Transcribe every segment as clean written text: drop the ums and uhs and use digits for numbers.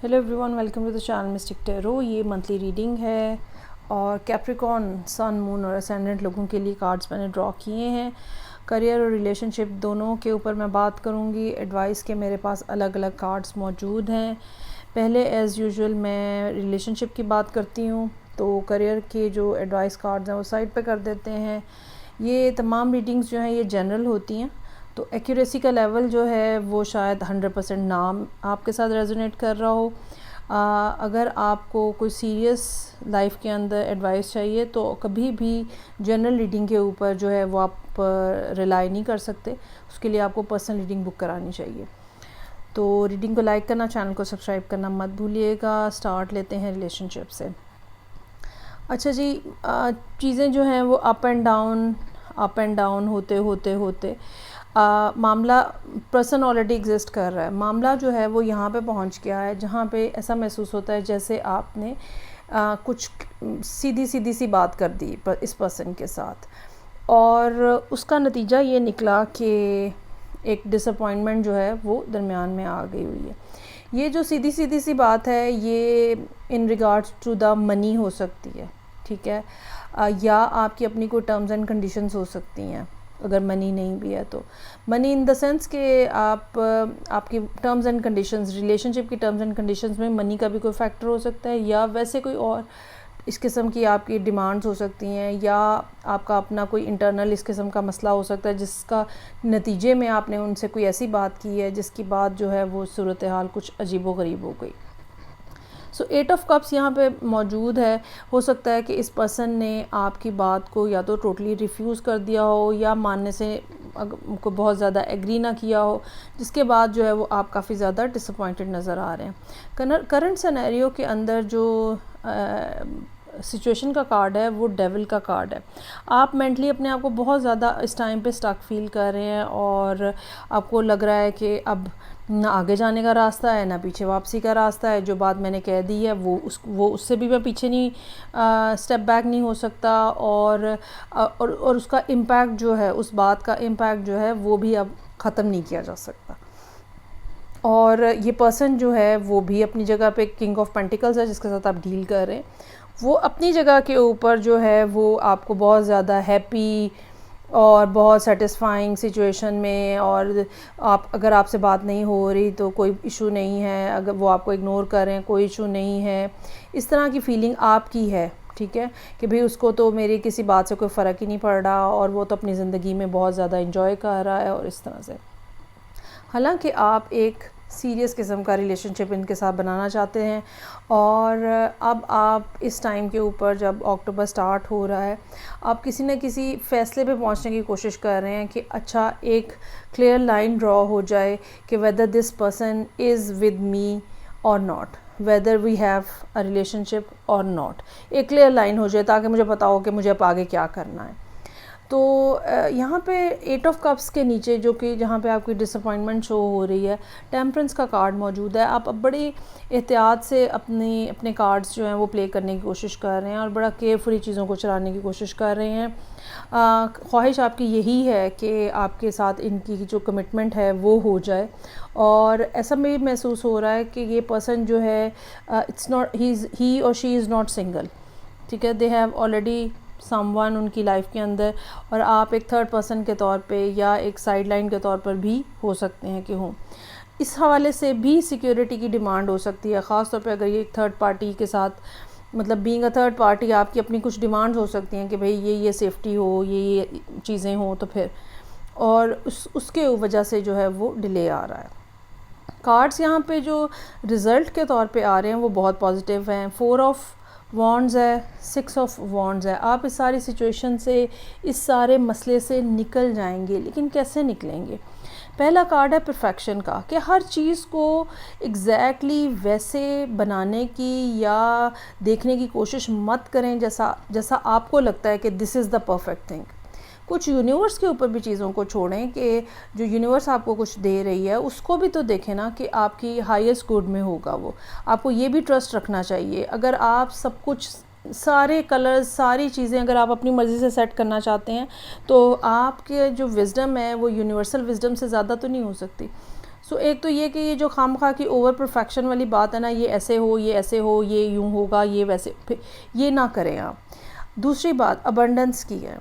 Hello everyone, welcome to the channel mystic tarot. ये monthly reading है और Capricorn, sun, moon और ascendant लोगों के लिए कार्ड्स मैंने ड्रॉ किए हैं। करियर और रिलेशनशिप दोनों के ऊपर मैं बात करूँगी। एडवाइस के मेरे पास अलग अलग कार्ड्स मौजूद हैं। पहले एज़ यूजुअल मैं रिलेशनशिप की बात करती हूँ, तो करियर के जो एडवाइस कार्ड्स हैं वो साइड पे कर देते हैं। ये तमाम रीडिंग्स जो हैं ये जनरल होती हैं, तो एक्यूरेसी का लेवल जो है वो शायद 100% नाम आपके साथ रेजोनेट कर रहा हो। अगर आपको कोई सीरियस लाइफ के अंदर एडवाइस चाहिए तो कभी भी जनरल रीडिंग के ऊपर जो है वो आप रिलाई नहीं कर सकते। उसके लिए आपको पर्सनल रीडिंग बुक करानी चाहिए। तो रीडिंग को लाइक करना, चैनल को सब्सक्राइब करना मत भूलिएगा। स्टार्ट लेते हैं रिलेशनशिप से। अच्छा जी, चीज़ें जो हैं वो अप एंड डाउन होते मामला, पर्सन ऑलरेडी एग्जिस्ट कर रहा है। मामला जो है वो यहाँ पे पहुँच गया है जहाँ पे ऐसा महसूस होता है जैसे आपने कुछ सीधी सी बात कर दी इस पर्सन के साथ, और उसका नतीजा ये निकला कि एक डिसअपॉइंटमेंट जो है वो दरमियान में आ गई हुई है। ये जो सीधी सी बात है ये in regards to the money हो सकती है, ठीक है, या आपकी अपनी कोई टर्म्स एंड कंडीशंस हो सकती हैं। अगर मनी नहीं भी है तो मनी इन द सेंस कि आपकी टर्म्स एंड कंडीशंस, रिलेशनशिप की टर्म्स एंड कंडीशंस में मनी का भी कोई फैक्टर हो सकता है, या वैसे कोई और इस किस्म की आपकी डिमांड्स हो सकती हैं, या आपका अपना कोई इंटरनल इस किस्म का मसला हो सकता है जिसका नतीजे में आपने उनसे कोई ऐसी बात की है जिसकी बात जो है वो सूरत हाल कुछ अजीबो गरीब हो गई। सो 8 ऑफ कप्स यहाँ पे मौजूद है। हो सकता है कि इस पर्सन ने आपकी बात को या तो टोटली रिफ्यूज़ कर दिया हो या मानने से को बहुत ज़्यादा एग्री ना किया हो, जिसके बाद जो है वो आप काफ़ी ज़्यादा डिसअपॉइंटेड नज़र आ रहे हैं। करंट सिनेरियो के अंदर जो सिचुएशन का कार्ड है वो डेविल का कार्ड है। आप मेंटली अपने आप को बहुत ज़्यादा इस टाइम पे स्टक फील कर रहे हैं और आपको लग रहा है कि अब ना आगे जाने का रास्ता है ना पीछे वापसी का रास्ता है। जो बात मैंने कह दी है वो उससे भी मैं पीछे नहीं, स्टेप बैक नहीं हो सकता, और उसका इम्पैक्ट जो है, उस बात का इम्पैक्ट जो है वो भी अब ख़त्म नहीं किया जा सकता। और ये पर्सन जो है वो भी अपनी जगह पे किंग ऑफ पेंटिकल्स है जिसके साथ आप डील कर रहे हैं। वो अपनी जगह के ऊपर जो है वो आपको बहुत ज़्यादा हैप्पी और बहुत सेटिस्फाइंग सिचुएशन में, और अगर आपसे बात नहीं हो रही तो कोई इशू नहीं है, अगर वो आपको इग्नोर कर रहे हैं कोई इशू नहीं है, इस तरह की फीलिंग आपकी है, ठीक है, कि भाई उसको तो मेरी किसी बात से कोई फ़र्क ही नहीं पड़ रहा और वो तो अपनी ज़िंदगी में बहुत ज़्यादा इंजॉय कर रहा है और इस तरह से। हालांकि आप एक सीरियस किस्म का रिलेशनशिप इनके साथ बनाना चाहते हैं, और अब आप इस टाइम के ऊपर जब अक्टूबर स्टार्ट हो रहा है आप किसी न किसी फ़ैसले पे पहुंचने की कोशिश कर रहे हैं कि अच्छा एक क्लियर लाइन ड्रॉ हो जाए कि whether this person is with me or not, whether we have a relationship or not. एक क्लियर लाइन हो जाए ताकि मुझे पता हो कि मुझे अब आगे क्या करना है। तो यहाँ पे 8 ऑफ कप्स के नीचे जो कि जहाँ पे आपकी डिसअपॉइंटमेंट शो हो रही है, टेम्परेंस का कार्ड मौजूद है। आप अब बड़ी एहतियात से अपने कार्ड्स जो हैं वो प्ले करने की कोशिश कर रहे हैं और बड़ा केयरफुली चीज़ों को चलाने की कोशिश कर रहे हैं। ख्वाहिश आपकी यही है कि आपके साथ इनकी जो कमिटमेंट है वो हो जाए, और ऐसा भी महसूस हो रहा है कि ये पर्सन जो है इट्स नॉट ही और शी इज़ नॉट सिंगल, ठीक है, दे हैव ऑलरेडी समवन उनकी लाइफ के अंदर, और आप एक थर्ड पर्सन के तौर पे या एक साइड लाइन के तौर पर भी हो सकते हैं कि हों। इस हवाले से भी सिक्योरिटी की डिमांड हो सकती है, ख़ास तौर पे अगर ये एक थर्ड पार्टी के साथ, मतलब बीइंग अ थर्ड पार्टी आपकी अपनी कुछ डिमांड्स हो सकती हैं कि भाई ये सेफ्टी हो, ये चीज़ें हों, तो फिर और उसके वजह से जो है वो डिले आ रहा है। कार्ड्स यहाँ पे जो रिज़ल्ट के तौर पे आ रहे हैं वो बहुत पॉजिटिव हैं। 4 ऑफ वॉन्ड्स है, 6 ऑफ वॉन्ड्स है। आप इस सारी सिचुएशन से, इस सारे मसले से निकल जाएंगे, लेकिन कैसे निकलेंगे? पहला कार्ड है परफेक्शन का, कि हर चीज़ को एग्जैक्टली वैसे बनाने की या देखने की कोशिश मत करें जैसा आपको लगता है कि this is the perfect thing. कुछ यूनिवर्स के ऊपर भी चीज़ों को छोड़ें कि जो यूनिवर्स आपको कुछ दे रही है उसको भी तो देखें ना कि आपकी हाईएस्ट गुड में होगा वो। आपको ये भी ट्रस्ट रखना चाहिए। अगर आप सब कुछ, सारे कलर्स, सारी चीज़ें अगर आप अपनी मर्ज़ी से सेट करना चाहते हैं तो आपके जो विज़डम है वो यूनिवर्सल विज़डम से ज़्यादा तो नहीं हो सकती। सो एक तो ये कि ये जो खामखा की ओवर परफेक्शन वाली बात है ना, ये ऐसे हो, ये ऐसे हो, ये यूँ होगा, ये वैसे, ये ना करें आप। दूसरी बात अबंडेंस की है।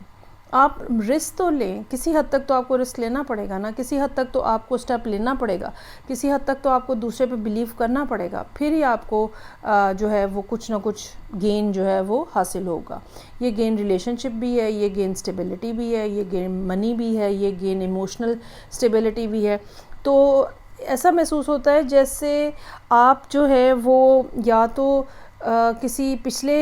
आप रिस्क तो लें, किसी हद तक तो आपको रिस्क लेना पड़ेगा ना, किसी हद तक तो आपको स्टेप लेना पड़ेगा, किसी हद तक तो आपको दूसरे पे बिलीव करना पड़ेगा, फिर ही आपको जो है वो कुछ ना कुछ गेन जो है वो हासिल होगा। ये गेन रिलेशनशिप भी है, ये गेन स्टेबिलिटी भी है, ये गेन मनी भी है, ये गेन इमोशनल स्टेबिलिटी भी है। तो ऐसा महसूस होता है जैसे आप जो है वो या तो किसी पिछले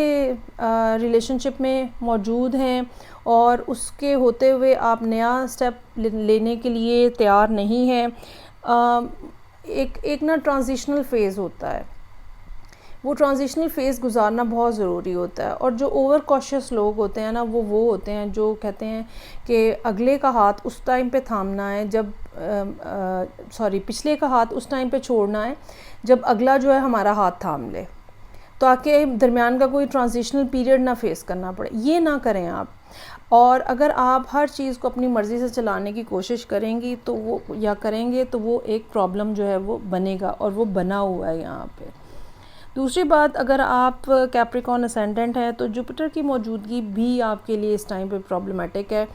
रिलेशनशिप में मौजूद हैं और उसके होते हुए आप नया स्टेप लेने के लिए तैयार नहीं हैं। एक ना ट्रांजिशनल फ़ेज़ होता है, वो ट्रांजिशनल फ़ेज़ गुजारना बहुत ज़रूरी होता है। और जो ओवर कॉशियस लोग होते हैं ना, वो होते हैं जो कहते हैं कि अगले का हाथ उस टाइम पे थामना है जब पिछले का हाथ उस टाइम पे छोड़ना है जब अगला जो है हमारा हाथ थाम ले, ताकि दरमियान का कोई ट्रांजिशनल पीरियड ना फेस करना पड़े। ये ना करें आप। और अगर आप हर चीज़ को अपनी मर्ज़ी से चलाने की कोशिश करेंगी तो वो या करेंगे तो वो एक प्रॉब्लम जो है वो बनेगा, और वो बना हुआ है यहाँ पे। दूसरी बात, अगर आप कैप्रिकॉर्न असेंडेंट हैं तो जुपिटर की मौजूदगी भी आपके लिए इस टाइम पे प्रॉब्लमेटिक है।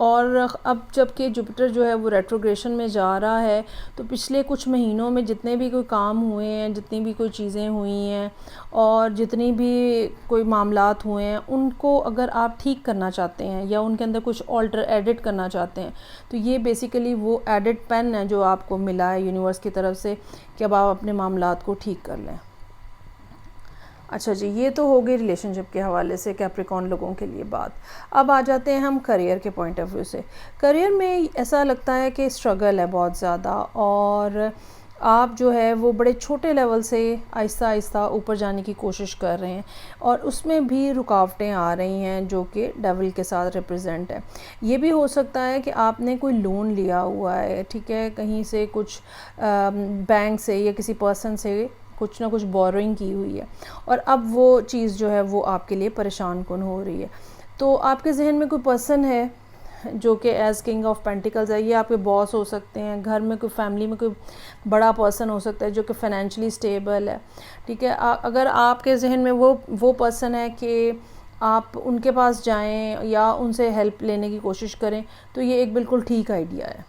और अब जबकि जुपिटर जो है वो रेट्रोग्रेशन में जा रहा है, तो पिछले कुछ महीनों में जितने भी कोई काम हुए हैं, जितनी भी कोई चीज़ें हुई हैं और जितनी भी कोई मामलात हुए हैं, उनको अगर आप ठीक करना चाहते हैं या उनके अंदर कुछ ऑल्टर एडिट करना चाहते हैं, तो ये बेसिकली वो एडिट पेन है जो आपको मिला है यूनिवर्स की तरफ से कि अब आप अपने मामलात को ठीक कर लें। अच्छा जी, ये तो हो गई रिलेशनशिप के हवाले से कैप्रिकॉर्न लोगों के लिए बात। अब आ जाते हैं हम करियर के पॉइंट ऑफ व्यू से। करियर में ऐसा लगता है कि स्ट्रगल है बहुत ज़्यादा, और आप जो है वो बड़े छोटे लेवल से आहिस्ता आहिस्ता ऊपर जाने की कोशिश कर रहे हैं, और उसमें भी रुकावटें आ रही हैं जो कि डेविल के साथ रिप्रेजेंट है। ये भी हो सकता है कि आपने कोई लोन लिया हुआ है, ठीक है, कहीं से कुछ बैंक से या किसी पर्सन से कुछ ना कुछ बोरोइंग की हुई है, और अब वो चीज़ जो है वो आपके लिए परेशान कुन हो रही है। तो आपके जहन में कोई पर्सन है जो कि एज़ किंग ऑफ पेंटिकल्स है, ये आपके बॉस हो सकते हैं, घर में कोई फैमिली में कोई बड़ा पर्सन हो सकता है जो कि फाइनेंशियली स्टेबल है, ठीक है। अगर आपके जहन में वो पर्सन है कि आप उनके पास जाएं या उनसे हेल्प लेने की कोशिश करें, तो ये एक बिल्कुल ठीक आइडिया है।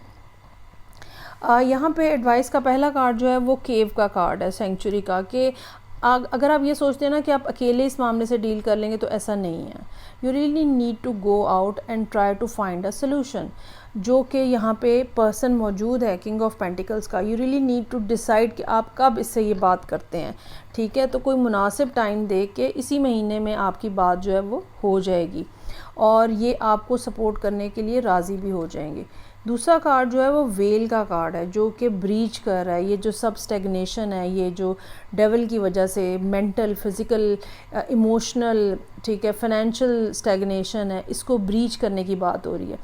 यहाँ पे एडवाइस का पहला कार्ड जो है वो केव का कार्ड है, सेंचुरी का, कि अगर आप ये सोचते हैं ना कि आप अकेले इस मामले से डील कर लेंगे, तो ऐसा नहीं है। You really need to go out and try to find a solution. जो कि यहाँ पे पर्सन मौजूद है किंग ऑफ पेंटिकल्स का, you really need to decide कि आप कब इससे ये बात करते हैं, ठीक है। तो कोई मुनासिब टाइम दे के इसी महीने में आपकी बात जो है वो हो जाएगी, और ये आपको सपोर्ट करने के लिए राज़ी भी हो जाएंगे। दूसरा कार्ड जो है वो वेल का कार्ड है, जो कि ब्रीच कर रहा है। ये जो सब स्टेगनेशन है, ये जो डेविल की वजह से मेंटल, फिज़िकल, इमोशनल, ठीक है, फाइनेंशियल स्टेगनेशन है, इसको ब्रीच करने की बात हो रही है।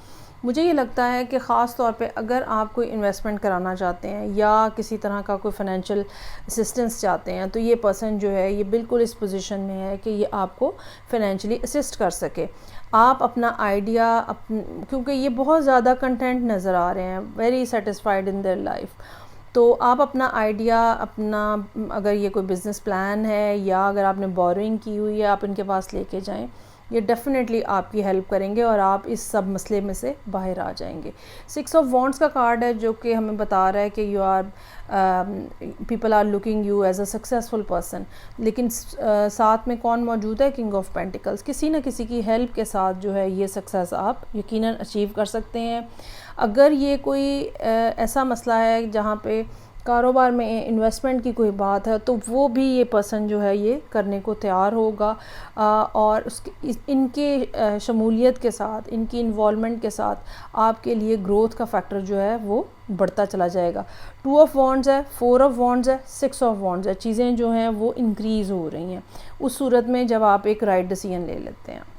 मुझे ये लगता है कि ख़ास तौर पे अगर आप कोई इन्वेस्टमेंट कराना चाहते हैं या किसी तरह का कोई फाइनेंशियल असिस्टेंस चाहते हैं, तो ये पर्सन जो है ये बिल्कुल इस पोजीशन में है कि ये आपको फाइनेंशियली असिस्ट कर सके। आप अपना आइडिया क्योंकि ये बहुत ज़्यादा कंटेंट नज़र आ रहे हैं, very satisfied in their life, तो आप अपना आइडिया, अगर ये कोई बिज़नेस प्लान है या अगर आपने बोरोइंग की हुई है, आप इनके पास लेके जाएं। ये डेफिनेटली आपकी हेल्प करेंगे और आप इस सब मसले में से बाहर आ जाएंगे। 6 ऑफ वॉन्ड्स का कार्ड है, जो कि हमें बता रहा है कि people are looking you as a successful person. लेकिन साथ में कौन मौजूद है? King of pentacles. किसी न किसी की हेल्प के साथ जो है ये सक्सेस आप यकीनन अचीव कर सकते हैं। अगर ये कोई ऐसा मसला है जहाँ पे कारोबार में इन्वेस्टमेंट की कोई बात है, तो वो भी ये पर्सन जो है ये करने को तैयार होगा, और इनके शमूलियत के साथ, इनकी इन्वॉल्वमेंट के साथ आपके लिए ग्रोथ का फैक्टर जो है वो बढ़ता चला जाएगा। 2 ऑफ वॉन्ड्स है, 4 ऑफ वॉन्ड्स है, 6 ऑफ वॉन्ड्स है। चीज़ें जो हैं वो इंक्रीज़ हो रही हैं उस सूरत में जब आप एक राइट डिसीजन ले लेते हैं।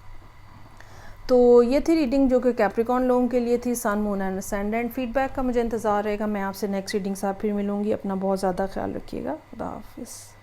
तो ये थी रीडिंग जो कि कैप्रिकॉर्न लोगों के लिए थी, सन, मून एंड असेंडेंट। फीडबैक का मुझे इंतज़ार रहेगा। मैं आपसे नेक्स्ट रीडिंग साथ फिर मिलूँगी। अपना बहुत ज़्यादा ख्याल रखिएगा। खुदा हाफिज़।